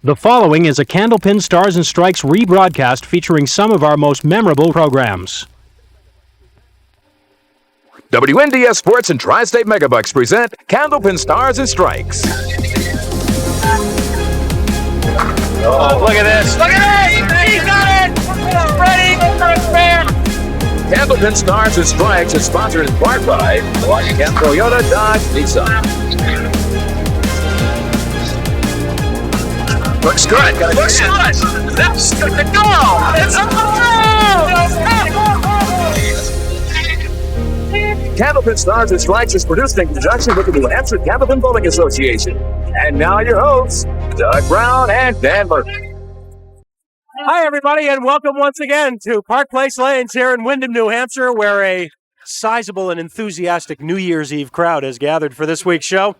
The following is a Candlepin Stars and Strikes rebroadcast featuring some of our most memorable programs. WNDS Sports and Tri-State Megabucks present Candlepin Stars and Strikes. Oh, look at this. Look at this! He got it! Ready for a fair! Candlepin Stars and Strikes is sponsored in part by Washington Toyota Dodge Nissan. Looks good. Looks good! That's good to go! It's a Candlepin Stars and Strikes is produced in conjunction with the New Hampshire Candlepin Bowling Association. And now your hosts, Doug Brown and Dan Murphy. Hi, everybody, and welcome once again to Park Place Lanes here in Windham, New Hampshire, where a sizable and enthusiastic New Year's Eve crowd has gathered for this week's show.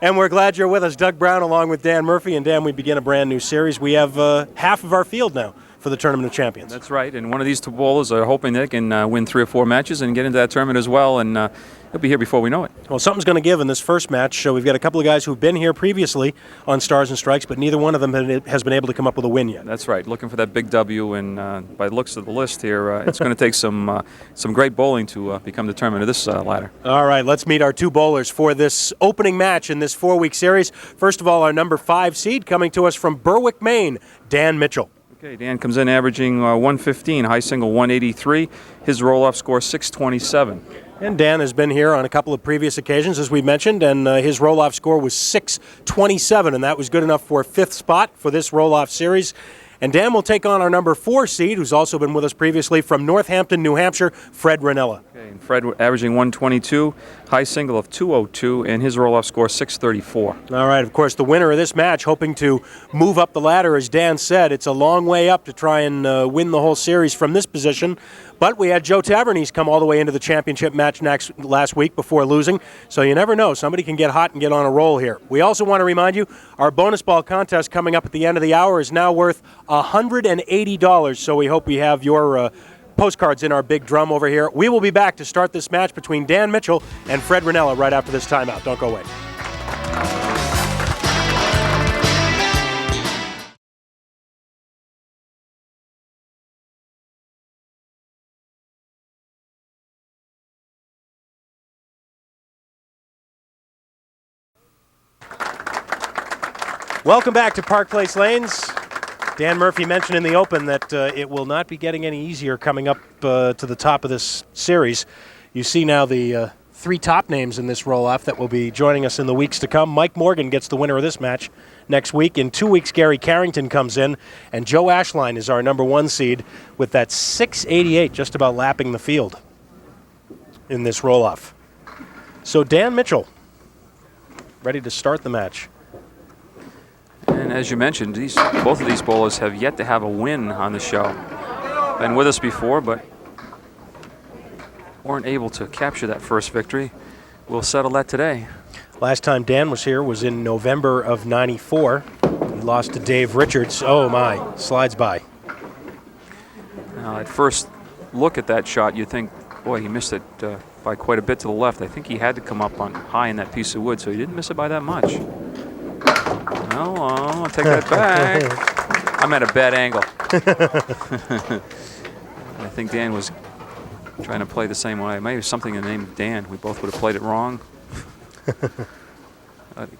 And we're glad you're with us. Doug Brown along with Dan Murphy. And Dan, we begin a brand new series. We have half of our field now for the Tournament of Champions. That's right, and one of these two bowlers are hoping they can win 3 or 4 matches and get into that tournament as well, and he'll be here before we know it. Well, something's going to give in this first match. So we've got a couple of guys who've been here previously on Stars and Strikes, but neither one of them has been able to come up with a win yet. That's right, looking for that big W, and by the looks of the list here, it's going to take some great bowling to become determined of this ladder. All right, let's meet our two bowlers for this opening match in this 4-week series. First of all, our number 5 seed coming to us from Berwick, Maine, Dan Mitchell. Okay, Dan comes in averaging 115, high single 183. His roll-off score 627. And Dan has been here on a couple of previous occasions, as we mentioned, and his roll-off score was 627, and that was good enough for 5th spot for this roll-off series. And Dan will take on our number 4 seed, who's also been with us previously, from Northampton, New Hampshire, Fred Ruonala. Okay, and Fred averaging 122, high single of 202, and his roll-off score 634. All right, of course, the winner of this match, hoping to move up the ladder, as Dan said. It's a long way up to try and win the whole series from this position. But we had Joe Tavernese come all the way into the championship match last week before losing. So you never know. Somebody can get hot and get on a roll here. We also want to remind you, our bonus ball contest coming up at the end of the hour is now worth $180. So we hope we have your postcards in our big drum over here. We will be back to start this match between Dan Mitchell and Fred Ruonala right after this timeout. Don't go away. Welcome back to Park Place Lanes. Dan Murphy mentioned in the open that it will not be getting any easier coming up to the top of this series. You see now the 3 top names in this roll-off that will be joining us in the weeks to come. Mike Morgan gets the winner of this match next week. In 2 weeks, Gary Carrington comes in, and Joe Ashline is our number 1 seed with that 688 just about lapping the field in this roll-off. So Dan Mitchell, ready to start the match. And as you mentioned, both of these bowlers have yet to have a win on the show. Been with us before, but weren't able to capture that first victory. We'll settle that today. Last time Dan was here was in November of '94. He lost to Dave Richards. Oh my, slides by. Now, at first look at that shot, you think, boy, he missed it by quite a bit to the left. I think he had to come up on high in that piece of wood, so he didn't miss it by that much. No, I'll take that back. I'm at a bad angle. I think Dan was trying to play the same way. Maybe something in the name of Dan. We both would have played it wrong.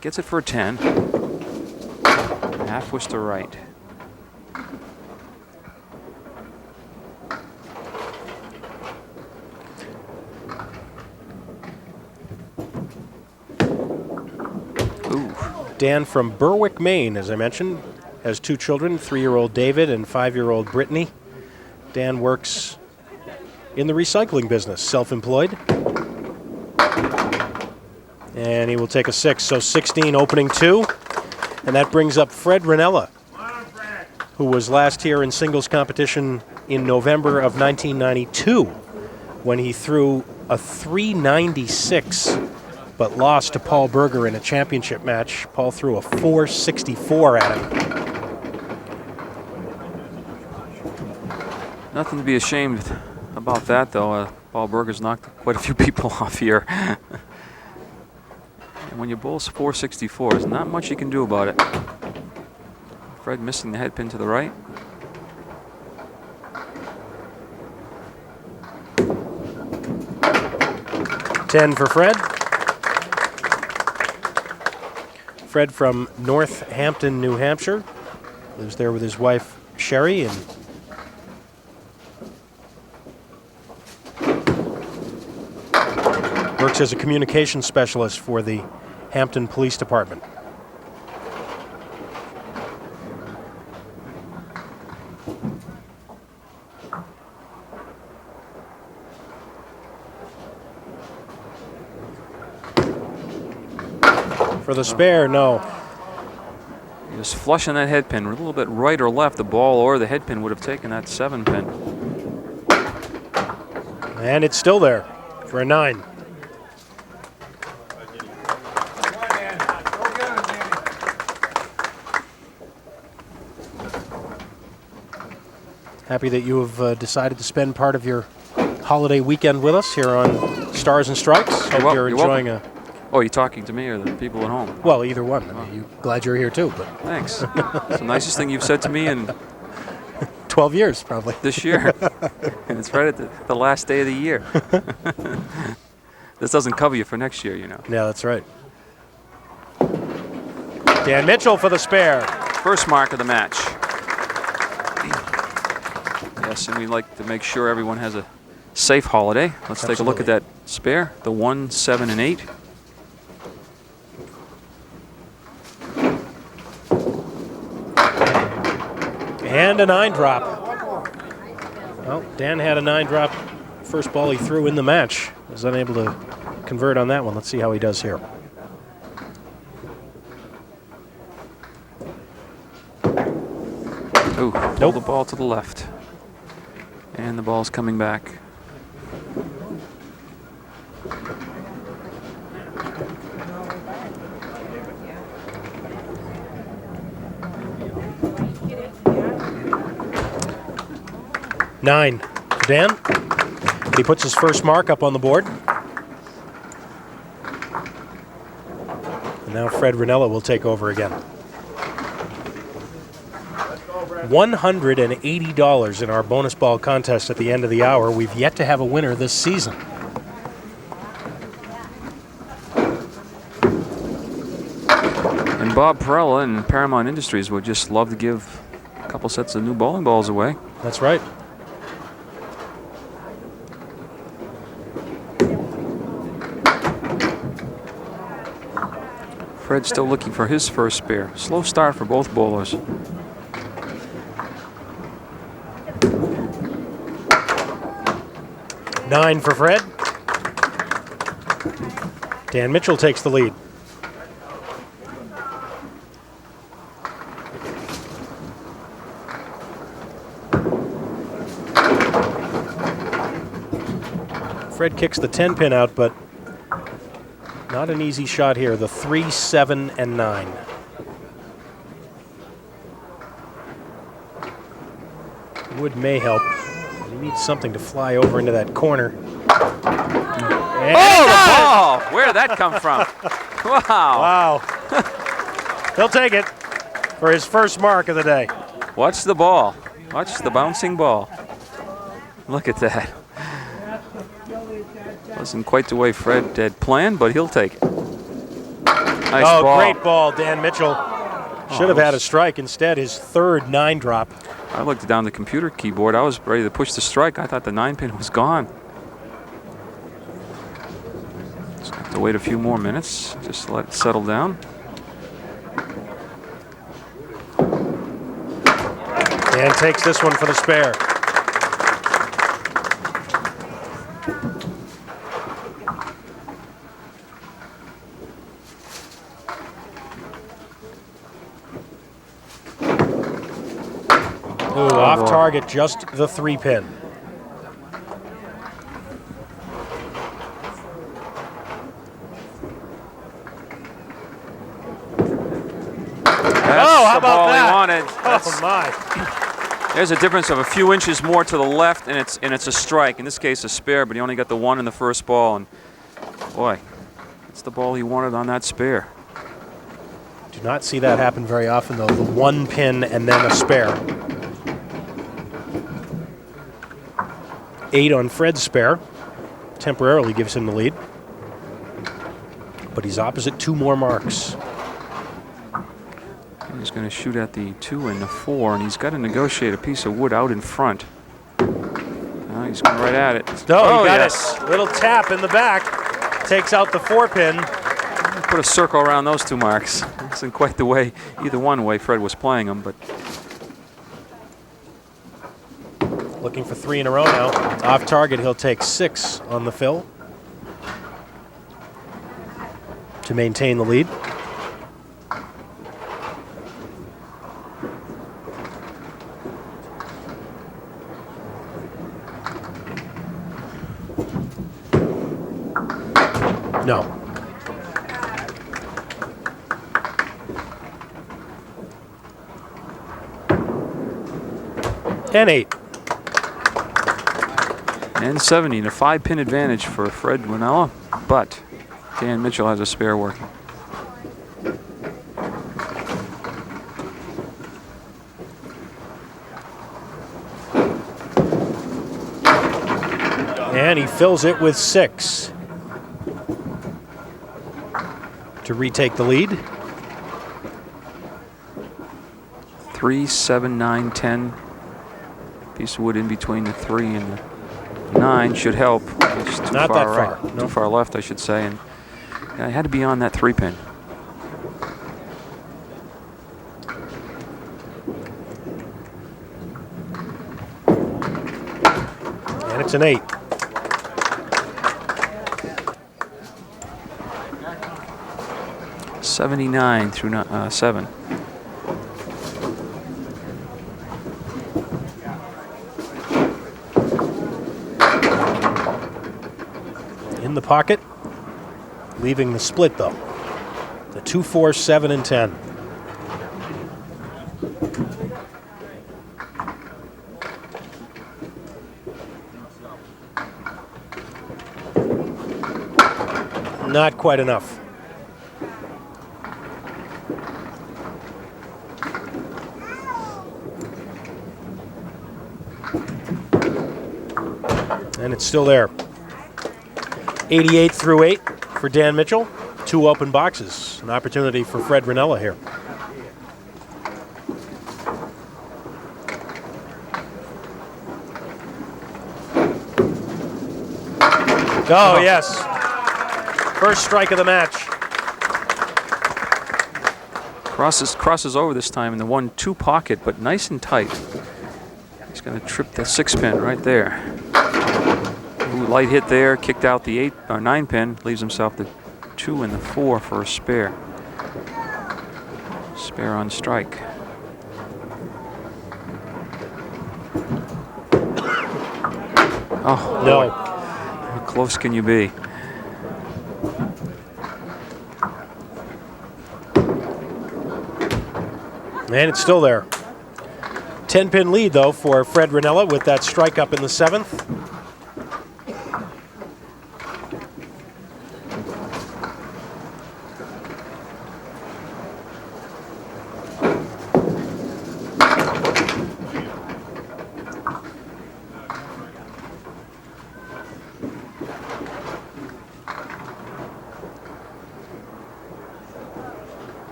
Gets it for a 10. Half was to right. Dan from Berwick, Maine, as I mentioned, has 2 children, 3-year-old David and 5-year-old Brittany. Dan works in the recycling business, self-employed. And he will take a 6, so 16 opening 2. And that brings up Fred Ruonala, who was last here in singles competition in November of 1992 when he threw a 396 but lost to Paul Berger in a championship match. Paul threw a 464 at him. Nothing to be ashamed about that, though. Paul Berger's knocked quite a few people off here. And when you bowl 464, there's not much you can do about it. Fred missing the head pin to the right. $10 for Fred. Fred from Northampton, New Hampshire. Lives there with his wife, Sherry, and works as a communications specialist for the Hampton Police Department. For the spare, no. Just flushing that head pin a little bit right or left, the ball or the head pin would have taken that 7 pin. And it's still there for a 9. Happy that you have decided to spend part of your holiday weekend with us here on Stars and Strikes. Hope you're enjoying welcome. Oh, you talking to me or the people at home? Well, either one. I mean, glad you're here too. But thanks. It's the nicest thing you've said to me in 12 years, probably. This year. And it's right at the last day of the year. This doesn't cover you for next year, you know. Yeah, that's right. Dan Mitchell for the spare. First mark of the match. Yes, and we like to make sure everyone has a safe holiday. Let's take a look at that spare, the 1, 7, and 8. And a 9 drop. Well, Dan had a 9 drop first ball he threw in the match. Was unable to convert on that one. Let's see how he does here. Ooh, nope. The ball to the left. And the ball's coming back. Nine for Dan. He puts his first mark up on the board. And now Fred Ruonala will take over again. $180 in our bonus ball contest at the end of the hour. We've yet to have a winner this season. And Bob Perella and Paramount Industries would just love to give a couple sets of new bowling balls away. That's right. Fred's still looking for his first spare. Slow start for both bowlers. Nine for Fred. Dan Mitchell takes the lead. Fred kicks the 10 pin out, but not an easy shot here. The 3, 7, and 9. Wood may help. He needs something to fly over into that corner. And the ball! Where did that come from? Wow. Wow. He'll take it for his first mark of the day. Watch the ball. Watch the bouncing ball. Look at that. Wasn't quite the way Fred had planned, but he'll take it. Nice ball. Great ball, Dan Mitchell. Should have had a strike. Instead, his third 9 drop. I looked down the computer keyboard. I was ready to push the strike. I thought the 9 pin was gone. Just have to wait a few more minutes. Just let it settle down. Dan takes this one for the spare. Off target, just the 3 pin. That's how the ball about that? he wanted. Oh my! There's a difference of a few inches more to the left, and it's a strike. In this case, a spare, but he only got the 1 in the first ball. And boy, that's the ball he wanted on that spare. Do not see that happen very often, though. The 1 pin and then a spare. 8 on Fred's spare. Temporarily gives him the lead. But he's opposite 2 more marks. He's going to shoot at the 2 and the 4, and he's got to negotiate a piece of wood out in front. He's going right at it. Oh, he got it. Little tap in the back. Takes out the 4 pin. Put a circle around those 2 marks. Isn't quite the way, either one way Fred was playing them, but. Looking for 3 in a row now. Off target, he'll take 6 on the fill to maintain the lead. No. And 8. And 70, a 5-pin advantage for Fred Ruonala, but Dan Mitchell has a spare working. And he fills it with 6 to retake the lead. 3, 7, 9, 10. Piece of wood in between the 3 and the 9 should help. It's too Not far that right. far. No. Too far left, I should say. And I had to be on that 3-pin. And it's an 8. $79 through 7. In the pocket, leaving the split though. The 2, 4, 7, and 10. Not quite enough. And it's still there. 88 through 8 for Dan Mitchell. 2 open boxes. An opportunity for Fred Ruonala here. Oh, yes. First strike of the match. Crosses over this time in the 1-2 pocket, but nice and tight. He's going to trip the 6-pin right there. Ooh, light hit there, kicked out the 8 or 9-pin, leaves himself the 2 and the 4 for a spare. Spare on strike. Oh, no. Boy. How close can you be? And it's still there. 10-pin lead, though, for Fred Ruonala with that strike up in the 7th.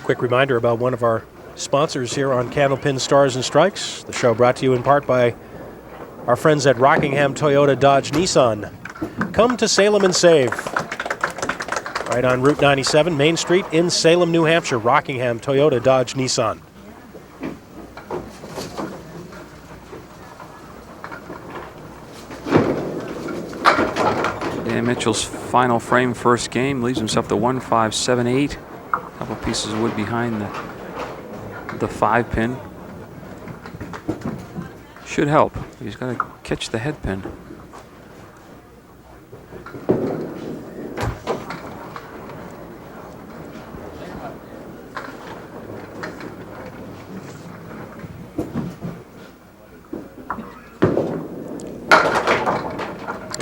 Quick reminder about one of our sponsors here on Candlepin Stars and Strikes. The show brought to you in part by our friends at Rockingham Toyota Dodge Nissan. Come to Salem and save. Right on Route 97, Main Street in Salem, New Hampshire. Rockingham Toyota Dodge Nissan. Dan Mitchell's final frame first game leaves himself the 1, 5, 7, 8. Couple pieces of wood behind the 5-pin. Should help. He's got to catch the head pin.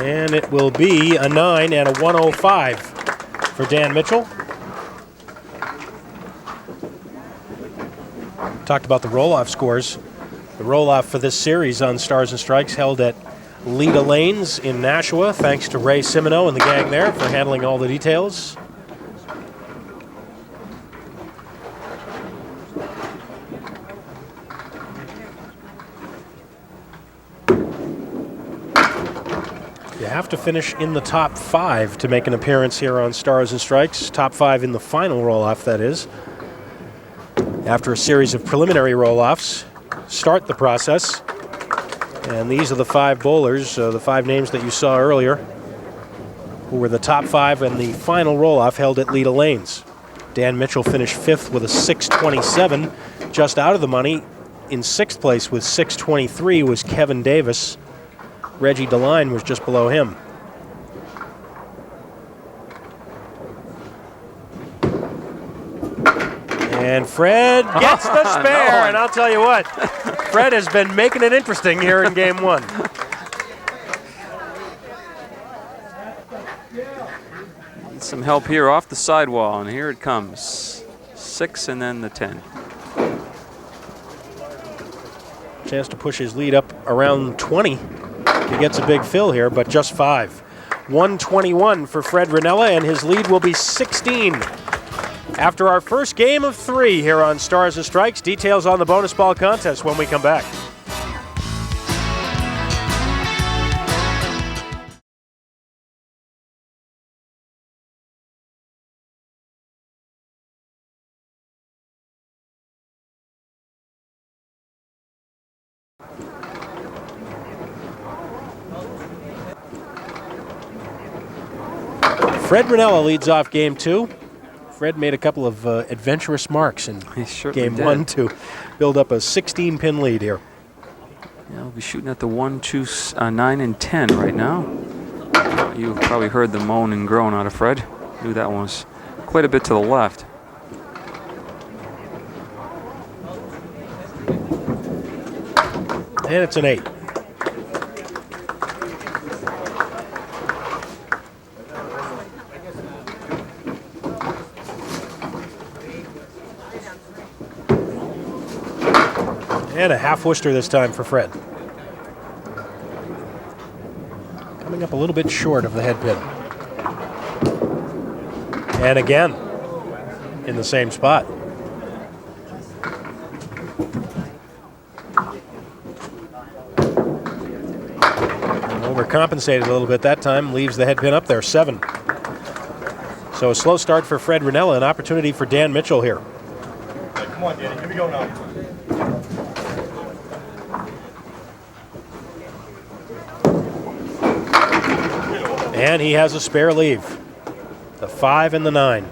And it will be a 9 and a 105 for Dan Mitchell. Talked about the roll-off scores. The roll-off for this series on Stars and Strikes held at Leda Lanes in Nashua. Thanks to Ray Simino and the gang there for handling all the details. You have to finish in the top 5 to make an appearance here on Stars and Strikes. Top 5 in the final roll-off, that is. After a series of preliminary roll-offs, start the process. And these are the 5 bowlers, the 5 names that you saw earlier, who were the top 5 in the final roll-off held at Leda Lanes. Dan Mitchell finished 5th with a 627, just out of the money. In 6th place with 623 was Kevin Davis. Reggie DeLine was just below him. And Fred gets the spare, and I'll tell you what, Fred has been making it interesting here in game 1. Need some help here off the sidewall, and here it comes. 6 and then the 10. Chance to push his lead up around 20. He gets a big fill here, but just 5. 121 for Fred Ruonala, and his lead will be 16. After our first game of 3 here on Stars and Strikes, details on the bonus ball contest when we come back. Fred Ruonala leads off game 2. Fred made a couple of adventurous marks in game 1 to build up a 16-pin lead here. Yeah, we'll be shooting at the 1, 2, 9, and 10 right now. You probably heard the moan and groan out of Fred. Knew that one was quite a bit to the left. And it's an 8. And a half Worcester this time for Fred. Coming up a little bit short of the head pin. And again, in the same spot. Overcompensated a little bit that time, leaves the head pin up there, 7. So a slow start for Fred Ruonala, an opportunity for Dan Mitchell here. Hey, come on, Danny, here we go now. And he has a spare leave. The 5 and the 9.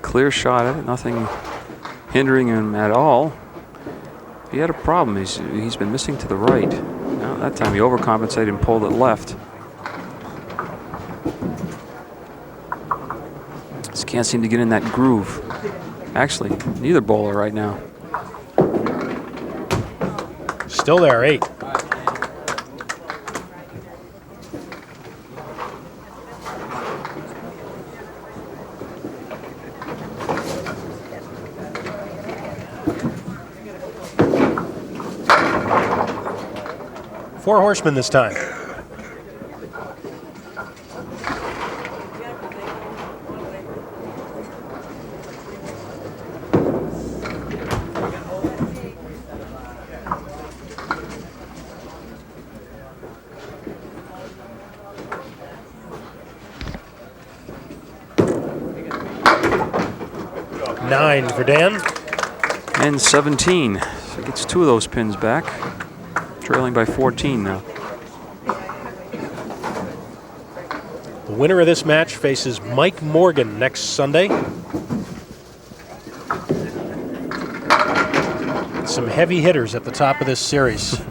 Clear shot at it, nothing hindering him at all. He had a problem. He's been missing to the right. Now, that time he overcompensated and pulled it left. Just can't seem to get in that groove. Actually, neither bowler right now. Still there, 8. Four horsemen this time. Nine for Dan. And 17. So gets 2 of those pins back. Trailing by 14 now. The winner of this match faces Mike Morgan next Sunday. Some heavy hitters at the top of this series.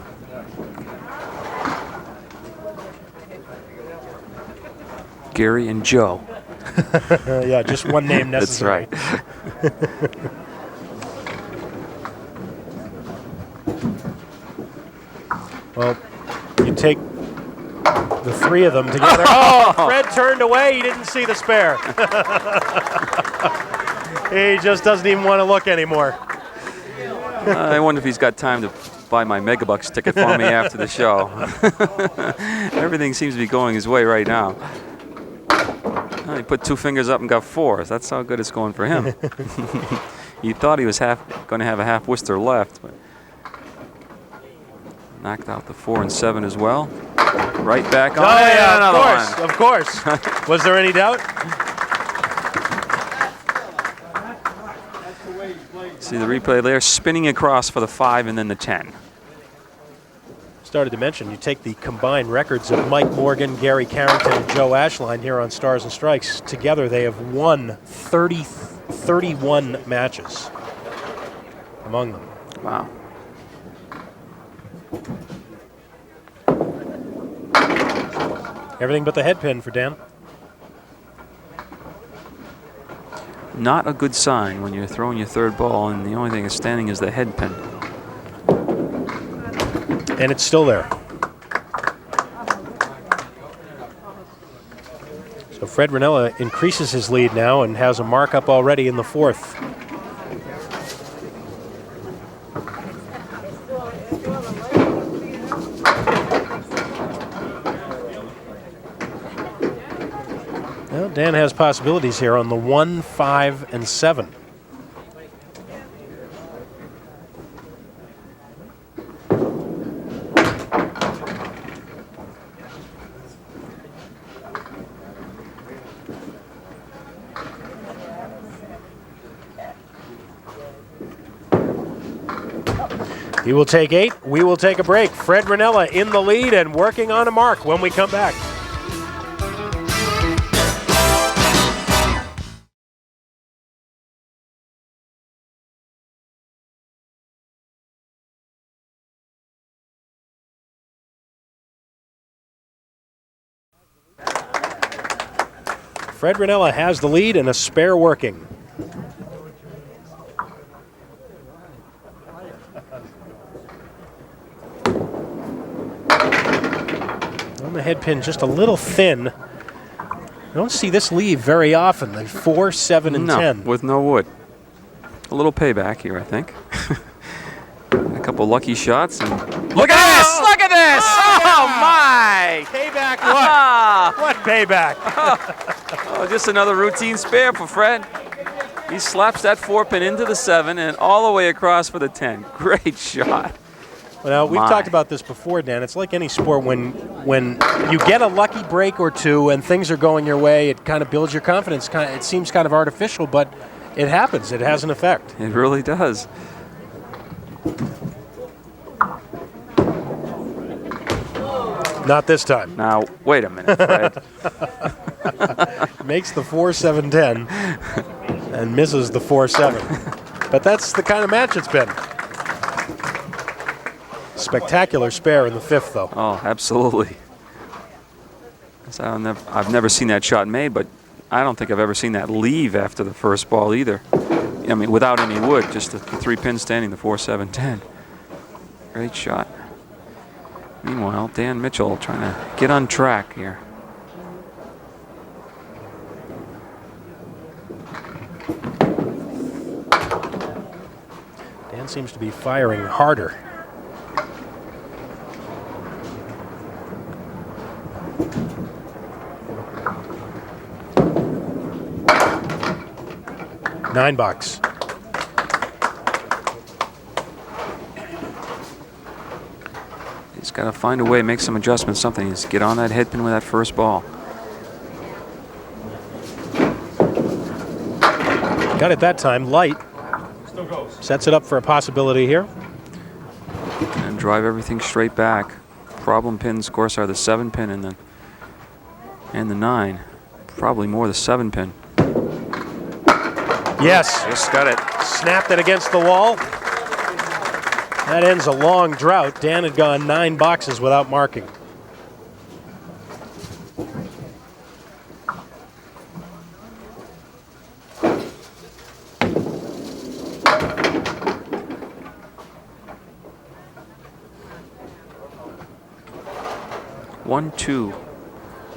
Gary and Joe. Yeah, just one name necessary. That's right. Well, take the three of them together. Oh, Fred turned away. He didn't see the spare. He just doesn't even want to look anymore. I wonder if he's got time to buy my Megabucks ticket for me after the show. Everything seems to be going his way right now. He put 2 fingers up and got 4s. That's how good it's going for him. He thought he was going to have a half Worcester left, but knocked out the 4 and 7 as well. Right back on. Oh yeah, another of course. Was there any doubt? See the replay there, spinning across for the 5 and then the 10. Started to mention, you take the combined records of Mike Morgan, Gary Carrington, and Joe Ashline here on Stars and Strikes. Together they have won 31 matches among them. Wow. Everything but the head pin for Dan. Not a good sign when you're throwing your third ball and the only thing that's standing is the head pin. And it's still there. So Fred Ruonala increases his lead now and has a markup already in the 4th. Well, Dan has possibilities here on the 1, 5, and 7. He will take 8. We will take a break. Fred Ruonala in the lead and working on a mark when we come back. Fred Ruonala has the lead and a spare working. On the head pin, just a little thin. I don't see this leave very often. The 4, 7, and 10. With no wood. A little payback here, I think. A couple lucky shots. And look at this! Look at this! Oh, my! Payback what? What payback? Oh, just another routine spare for Fred. He slaps that 4-pin into the 7 and all the way across for the 10. Great shot. Well, we've talked about this before, Dan. It's like any sport when you get a lucky break or two and things are going your way, it kind of builds your confidence. It seems kind of artificial, but it happens. It has an effect. It really does. Not this time. Now, wait a minute, Fred. Makes the 4, 7, 10 and misses the 4, 7. But that's the kind of match it's been. Spectacular spare in the 5th, though. Oh, absolutely. I've never seen that shot made, but I don't think I've ever seen that leave after the first ball either. I mean, without any wood, just the 3-pin standing, the 4, 7, 10. Great shot. Meanwhile, Dan Mitchell trying to get on track here. Dan seems to be firing harder. $9. He's got to find a way, make some adjustments, something. Just get on that head pin with that first ball. Got it that time. Light. Sets it up for a possibility here. And drive everything straight back. Problem pins, of course, are the 7-pin and the 9. Probably more the 7-pin. Yes. Just got it. Snapped it against the wall. That ends a long drought. Dan had gone 9 boxes without marking. 1, 2,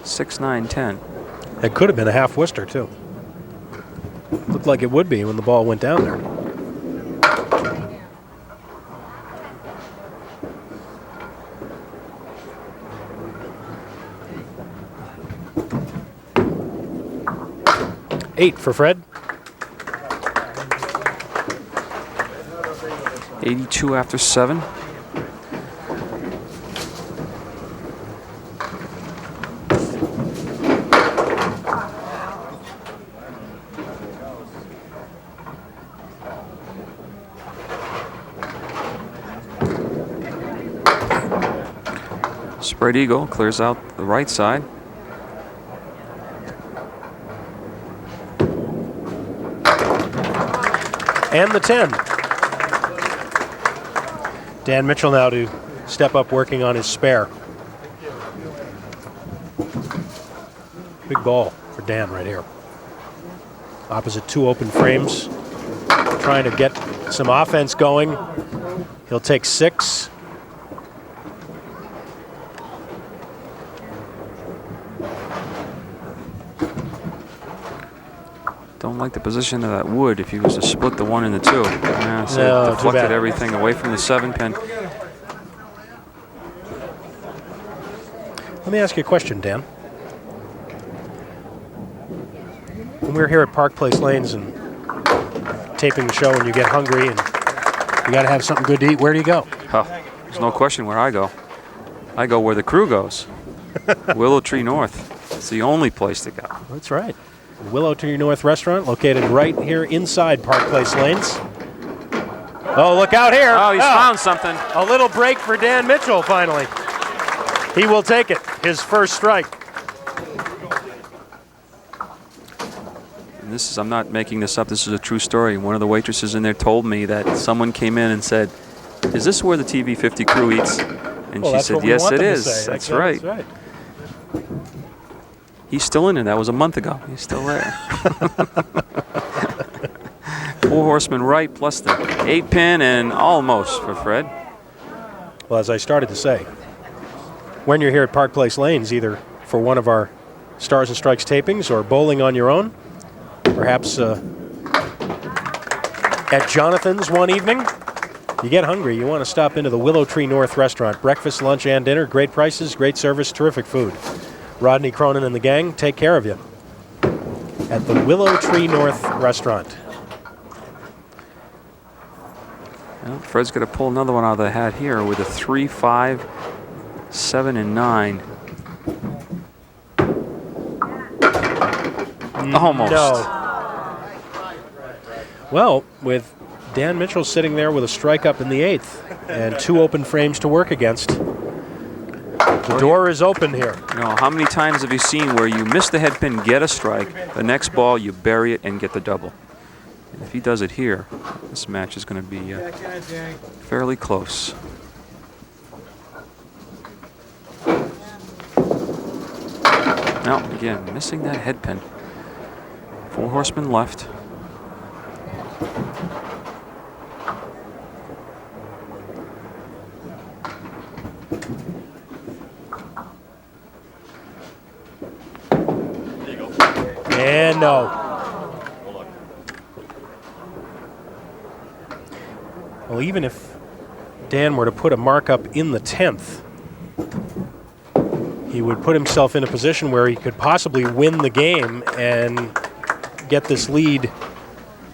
6, 9, 10. It could have been a half Worcester, too. Looked like it would be when the ball went down there. Eight for Fred. 82 after 7. Spread eagle clears out the right side. And the 10. Dan Mitchell now to step up working on his spare. Big ball for Dan right here. Opposite 2 open frames. Trying to get some offense going. He'll take 6. Don't like the position of that wood if he was to split the 1 and the 2. Yeah, so No, it deflected too bad. everything away from the 7 pin. Let me ask you a question, Dan. When we were here at Park Place Lanes and taping the show and you get hungry and you got to have something good to eat, where do you go? Oh, there's no question where I go. I go where the crew goes. Willow Tree North. It's the only place to go. That's right. Willow Tree North Restaurant, located right here inside Park Place Lanes. Oh, look out here. Oh, he's found something. A little break for Dan Mitchell, finally. He will take it, his first strike. And this is, I'm not making this up, this is a true story. One of the waitresses in there told me that someone came in and said, "Is this where the TV 50 crew eats?" And Well, she that's said, what we "Yes, want it them to is." say. That's right. That's right. He's still in there. That was a month ago. He's still there. 4 horsemen right plus the 8 pin and almost for Fred. Well, as I started to say, when you're here at Park Place Lanes, either for one of our Stars and Strikes tapings or bowling on your own, perhaps at Jonathan's one evening, you get hungry, you want to stop into the Willow Tree North Restaurant. Breakfast, lunch, and dinner, great prices, great service, terrific food. Rodney Cronin and the gang take care of you at the Willow Tree North Restaurant. Well, Fred's going to pull another one out of the hat here with a 3, 5, 7, and 9. Almost. No. Well, with Dan Mitchell sitting there with a strike up in the 8th and 2 open frames to work against, the door is open here. You know, how many times have you seen where you miss the head pin, get a strike, the next ball you bury it and get the double? And if he does it here, this match is going to be fairly close. Now, again, missing that head pin. 4 horsemen left. And no. Well, even if Dan were to put a markup in the 10th, he would put himself in a position where he could possibly win the game and get this lead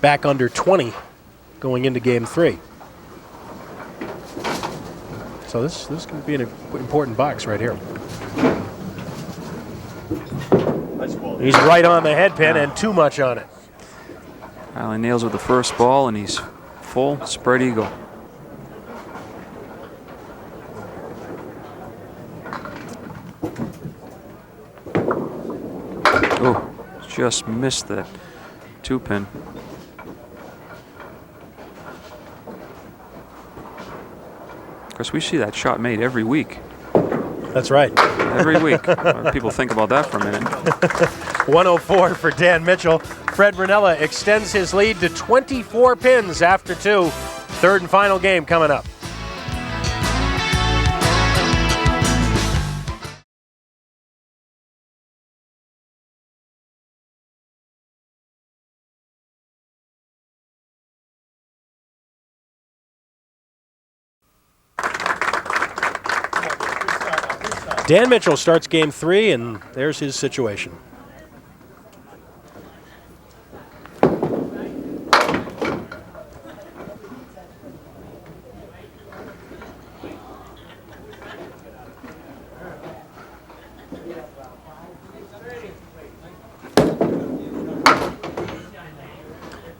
back under 20 going into game 3. So this could be an important box right here. He's right on the head pin and too much on it. Allen nails with the first ball, and he's full spread eagle. Oh, just missed that 2 pin. Of course, we see that shot made every week. That's right. Every week. People think about that for a minute. 104 for Dan Mitchell. Fred Ruonala extends his lead to 24 pins after 2. Third and final game coming up. Dan Mitchell starts game 3, and there's his situation.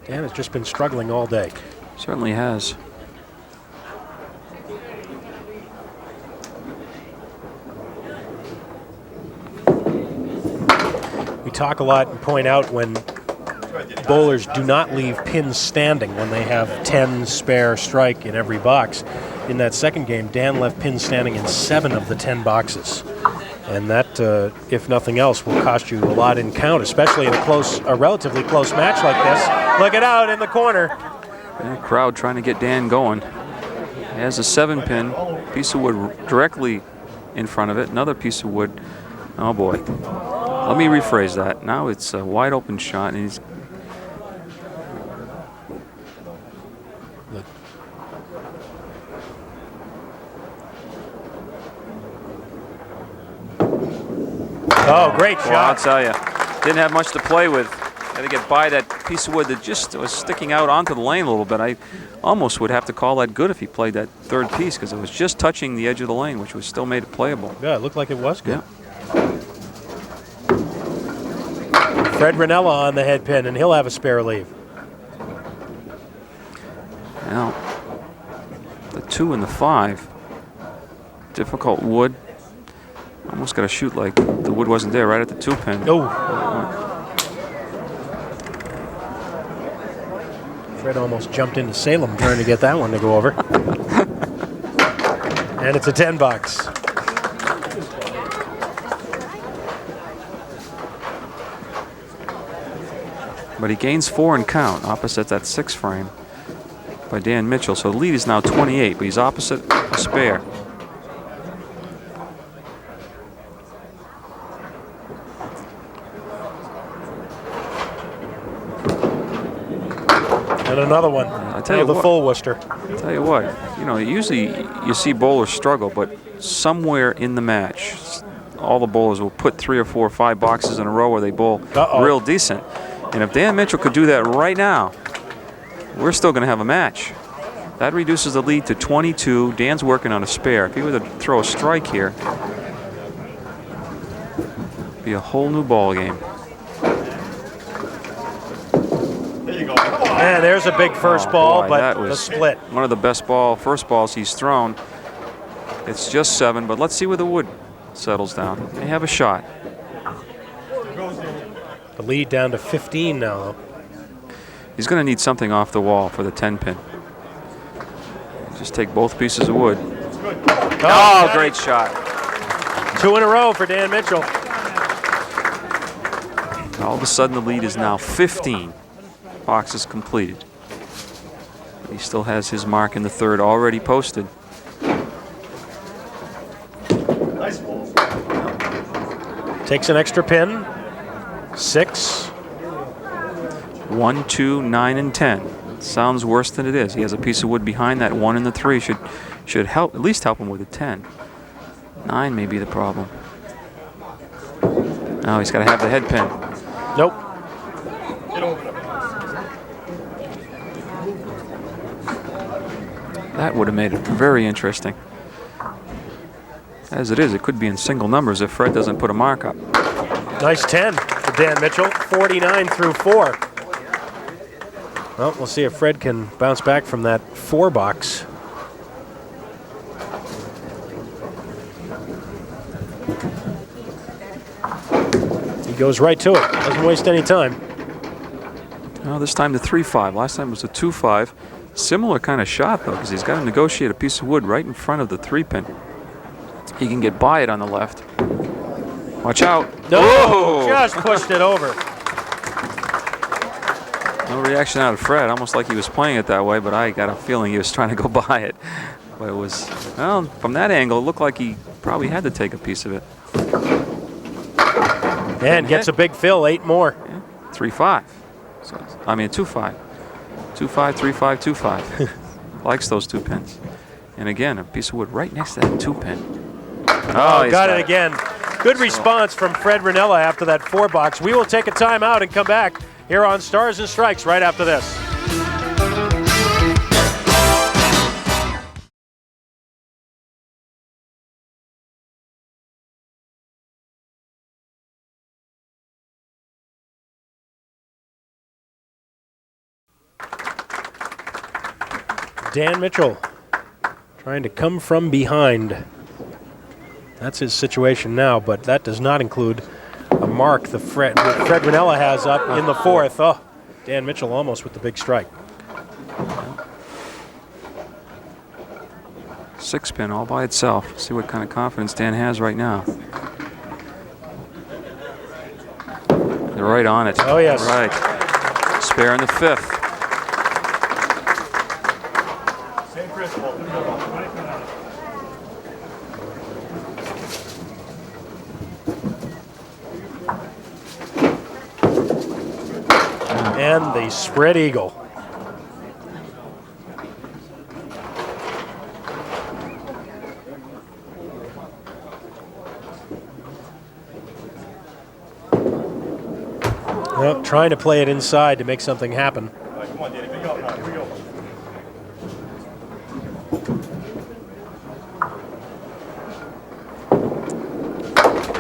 Dan has just been struggling all day. Certainly has. We talk a lot and point out when bowlers do not leave pins standing when they have 10 spare strike in every box. In that second game, Dan left pins standing in 7 of the 10 boxes. And that, if nothing else, will cost you a lot in count, especially in a relatively close match like this. Look it out in the corner. The crowd trying to get Dan going. He has a 7-pin, piece of wood directly in front of it, another piece of wood. Oh boy. Let me rephrase that. Now it's a wide open shot, and he's oh, great shot. Well, I'll tell you, didn't have much to play with. Had to get by that piece of wood that just was sticking out onto the lane a little bit. I almost would have to call that good if he played that third piece, because it was just touching the edge of the lane, which was still made it playable. Yeah, it looked like it was good. Yeah. Fred Ruonala on the head pin, and he'll have a spare leave. Now, the 2 and the 5. Difficult wood. Almost got to shoot like the wood wasn't there right at the 2-pin. Oh. Fred almost jumped into Salem trying to get that one to go over. And it's a 10 box. But he gains 4 in count, opposite that 6 frame by Dan Mitchell. So the lead is now 28, but he's opposite a spare. And another one. I tell you the what, full Worcester. I tell you what, usually you see bowlers struggle, but somewhere in the match, all the bowlers will put 3 or 4 or 5 boxes in a row where they bowl real decent. And if Dan Mitchell could do that right now, we're still going to have a match. That reduces the lead to 22. Dan's working on a spare. If he were to throw a strike here, it'd be a whole new ball game. There you go. Come on. And there's a big first ball, boy, but that the was split. one of the best first balls he's thrown. It's just 7, but let's see where the wood settles down. They have a shot. The lead down to 15 now, though. He's going to need something off the wall for the 10-pin. Just take both pieces of wood. Oh, great shot. 2 in a row for Dan Mitchell. All of a sudden, the lead is now 15. Boxes completed. He still has his mark in the third already posted. Nice ball. Takes an extra pin. 6. 1, 2, 9, and 10. Sounds worse than it is. He has a piece of wood behind that 1 and the 3. Should help, at least help him with a 10. 9 may be the problem. Now he's got to have the head pin. Nope. Get over there. That would have made it very interesting. As it is, it could be in single numbers if Fred doesn't put a mark up. Nice 10 for Dan Mitchell. 49 through 4. Well, we'll see if Fred can bounce back from that 4 box. He goes right to it. Doesn't waste any time. Well, this time the 3-5. Last time it was a 2-5. Similar kind of shot, though, because he's got to negotiate a piece of wood right in front of the 3-pin. He can get by it on the left. Watch out. No, oh! Just pushed it over. No reaction out of Fred, almost like he was playing it that way, but I got a feeling he was trying to go by it. But it was, well, from that angle, it looked like he probably had to take a piece of it. And gets a big fill, 8 more. Yeah. 3-5. So, I mean, 2-5. 2-5, 3-5, 2-5. Likes those 2 pins. And again, a piece of wood right next to that 2-pin. Oh, he's got it again. Good response from Fred Ruonala after that 4-box. We will take a timeout and come back here on Stars and Strikes right after this. Dan Mitchell trying to come from behind. That's his situation now, but that does not include a mark that Fred Ruonala has up in the 4th. Oh, Dan Mitchell almost with the big strike. 6-pin all by itself. See what kind of confidence Dan has right now. They're right on it. Oh, yes. Right. Spare in the 5th. Same principle. And the spread eagle. Well, trying to play it inside to make something happen. All right, come on, Danny. Big up now. Here we go.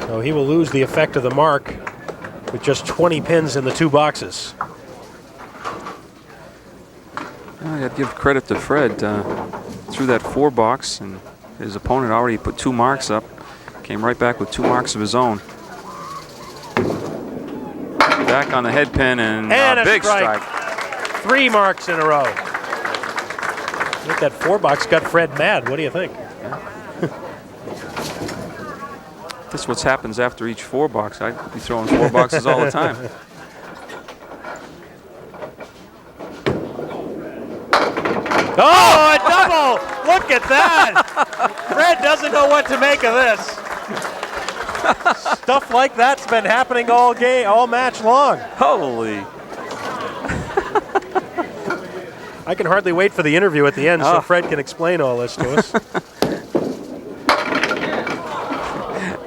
So he will lose the effect of the mark with just 20 pins in the 2 boxes. I got to give credit to Fred. Threw that 4-box, and his opponent already put 2 marks up. Came right back with 2 marks of his own. Back on the head pin and a big strike. 3 marks in a row. I think that 4-box got Fred mad. What do you think? That's what happens after each 4-box. I'd be throwing 4 boxes all the time. Oh, a double! Look at that! Fred doesn't know what to make of this. Stuff like that's been happening all match long. Holy. I can hardly wait for the interview at the end so Fred can explain all this to us.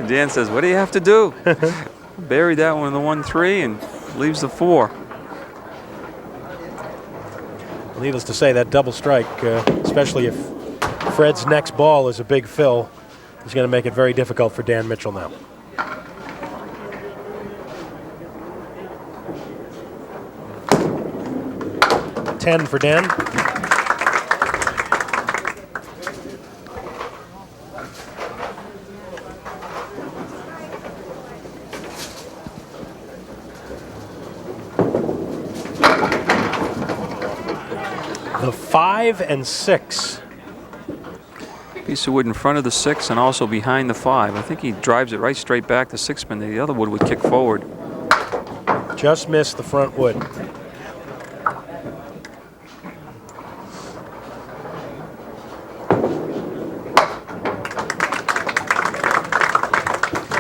Dan says, what do you have to do? Bury that one in the 1-3 and leaves the 4. Needless to say, that double strike, especially if Fred's next ball is a big fill, is going to make it very difficult for Dan Mitchell now. $10 for Dan. The 5 and 6. Piece of wood in front of the 6 and also behind the 5. I think he drives it right straight back to 6-pin. The other wood would kick forward. Just missed the front wood.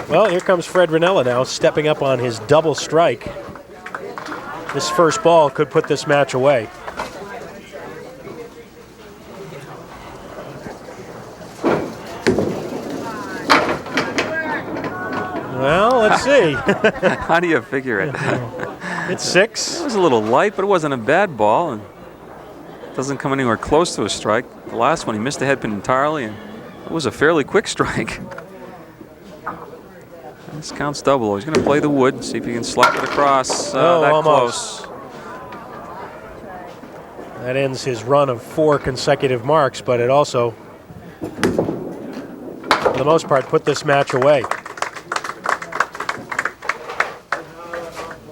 Well, here comes Fred Ruonala now, stepping up on his double strike. This first ball could put this match away. Well, let's see. How do you figure it? It's 6. It was a little light, but it wasn't a bad ball, and doesn't come anywhere close to a strike. The last one, he missed the head pin entirely, and it was a fairly quick strike. This counts double. He's going to play the wood and see if he can slap it across. That almost. close. That ends his run of 4 consecutive marks, but it also, for the most part, put this match away.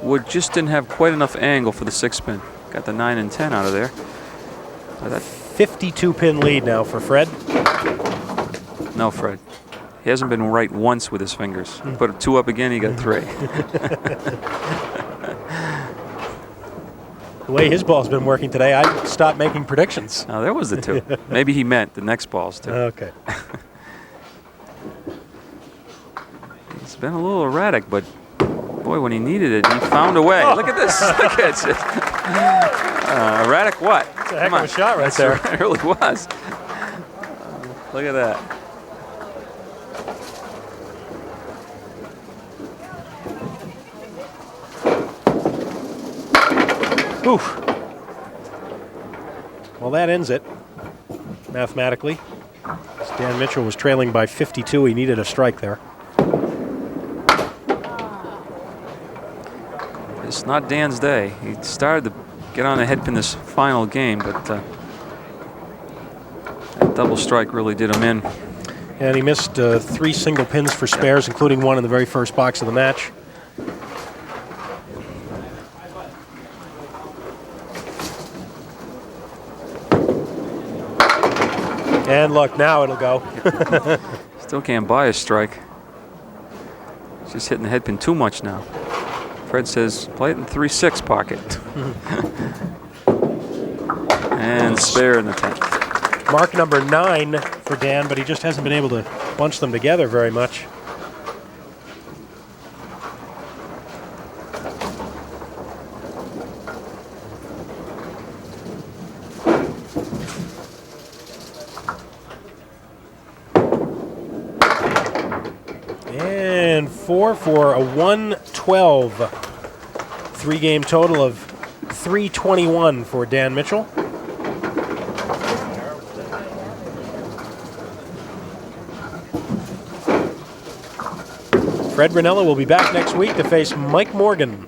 Wood just didn't have quite enough angle for the 6-pin. Got the 9 and 10 out of there. 52-pin lead now for Fred. No, Fred. He hasn't been right once with his fingers. Put 2 up again, he got 3. The way his ball's been working today, I stopped making predictions. Now, there was the 2. Maybe he meant the next balls, too. Okay. It's been a little erratic, but boy, when he needed it, he found a way. Look at this. Look at it. Erratic what? It's a heck of a shot right there. It really was. Look at that. Oof. Well, that ends it, mathematically. Dan Mitchell was trailing by 52. He needed a strike there. It's not Dan's day. He started to get on the headpin this final game, but that double strike really did him in. And he missed 3 single pins for spares, including one in the very first box of the match. And look, now it'll go. Still can't buy a strike. He's just hitting the headpin too much now. Fred says, play it in 3-6 pocket. And spare in the 10th. Mark number 9 for Dan, but he just hasn't been able to bunch them together very much. And 4 for a 112. 3-game total of 321 for Dan Mitchell. Fred Ruonala will be back next week to face Mike Morgan.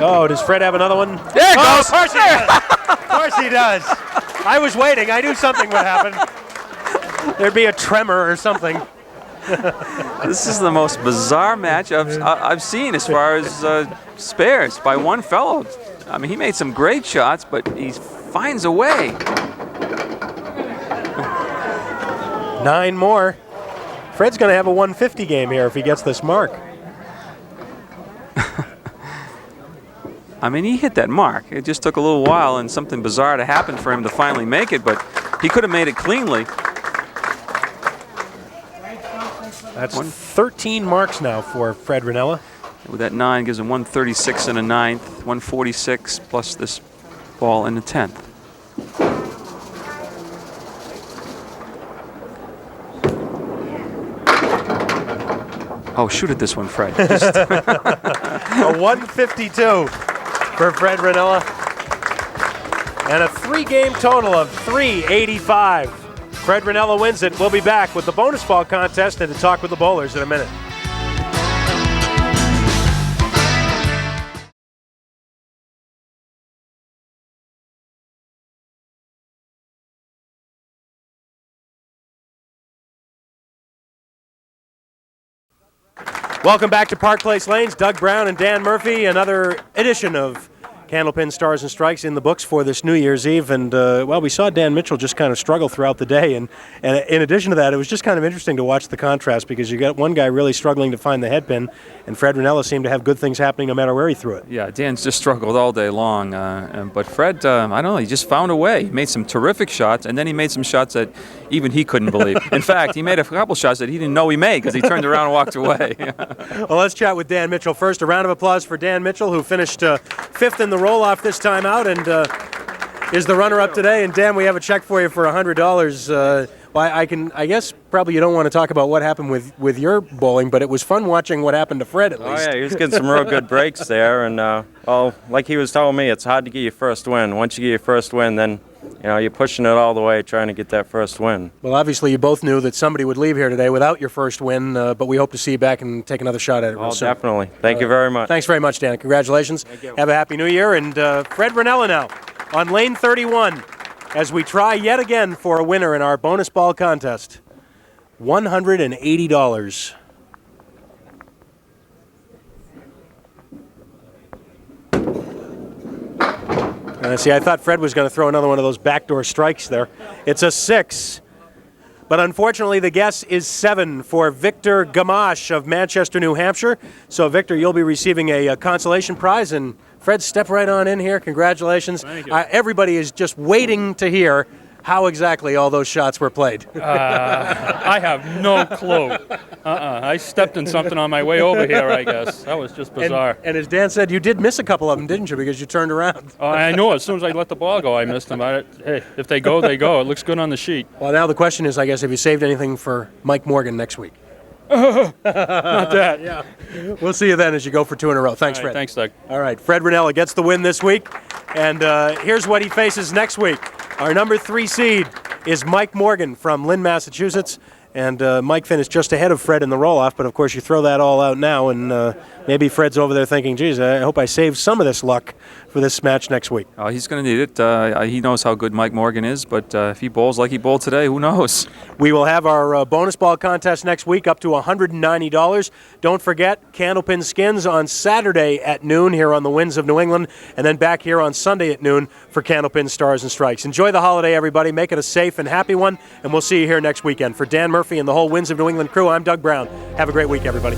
Oh, does Fred have another one? There it goes. Of course he does. Of course he does. I was waiting. I knew something would happen. There'd be a tremor or something. This is the most bizarre match I've seen as far as spares by one fellow. I mean, he made some great shots, but he finds a way. 9 more. Fred's going to have a 150 game here if he gets this mark. I mean, he hit that mark. It just took a little while and something bizarre to happen for him to finally make it, but he could have made it cleanly. That's 13 marks now for Fred Ruonala. With that 9, gives him 136 in a 9th, 146 plus this ball in the 10th. Oh, shoot at this one, Fred. A 152 for Fred Ruonala. And a 3-game total of 385. Fred Ruonala wins it. We'll be back with the bonus ball contest and to talk with the bowlers in a minute. Welcome back to Park Place Lanes. Doug Brown and Dan Murphy. Another edition of Candlepin Stars and Strikes in the books for this New Year's Eve. And, well, we saw Dan Mitchell just kind of struggle throughout the day. And in addition to that, it was just kind of interesting to watch the contrast because you got one guy really struggling to find the headpin, and Fred Ruonala seemed to have good things happening no matter where he threw it. Yeah, Dan's just struggled all day long. But Fred, I don't know, he just found a way. He made some terrific shots, and then he made some shots that even he couldn't believe. In fact, he made a couple shots that he didn't know he made because he turned around and walked away. Well, let's chat with Dan Mitchell first. A round of applause for Dan Mitchell, who finished 5th in the roll-off this time out and is the runner-up today. And Dan, we have a check for you for $100. Well, I guess probably you don't want to talk about what happened with your bowling, but it was fun watching what happened to Fred at least. Oh yeah, he was getting some real good breaks there, and well, like he was telling me, it's hard to get your first win. Once you get your first win, then you're pushing it all the way, trying to get that first win. Well, obviously you both knew that somebody would leave here today without your first win, but we hope to see you back and take another shot at it real soon. Definitely. Thank you very much. Thanks very much, Dan. Congratulations. Thank you. Have a happy New Year, and Fred Ruonala now on lane 31 as we try yet again for a winner in our bonus ball contest. $180. See, I thought Fred was going to throw another one of those backdoor strikes there. It's a 6. But unfortunately, the guess is 7 for Victor Gamache of Manchester, New Hampshire. So, Victor, you'll be receiving a consolation prize. And, Fred, step right on in here. Congratulations. Thank you. Everybody is just waiting to hear how exactly all those shots were played. I have no clue. I stepped in something on my way over here, I guess. That was just bizarre. And as Dan said, you did miss a couple of them, didn't you, because you turned around? I know. As soon as I let the ball go, I missed them. Hey, if they go, they go. It looks good on the sheet. Well, now the question is, I guess, have you saved anything for Mike Morgan next week? Not that. Yeah. We'll see you then as you go for 2 in a row. Thanks, All right, Fred. thanks, Doug. All right, Fred Ruonala gets the win this week, and here's what he faces next week. Our number 3 seed is Mike Morgan from Lynn, Massachusetts, and Mike finished just ahead of Fred in the roll-off, but of course you throw that all out now, and maybe Fred's over there thinking, geez, I hope I saved some of this luck for this match next week. He's going to need it. He knows how good Mike Morgan is, but if he bowls like he bowled today, who knows? We will have our bonus ball contest next week up to $190. Don't forget, Candlepin Skins on Saturday at noon here on the Winds of New England, and then back here on Sunday at noon for Candlepin Stars and Strikes. Enjoy the holiday, everybody. Make it a safe and happy one, and we'll see you here next weekend. For Dan Murphy and the whole Winds of New England crew, I'm Doug Brown. Have a great week, everybody.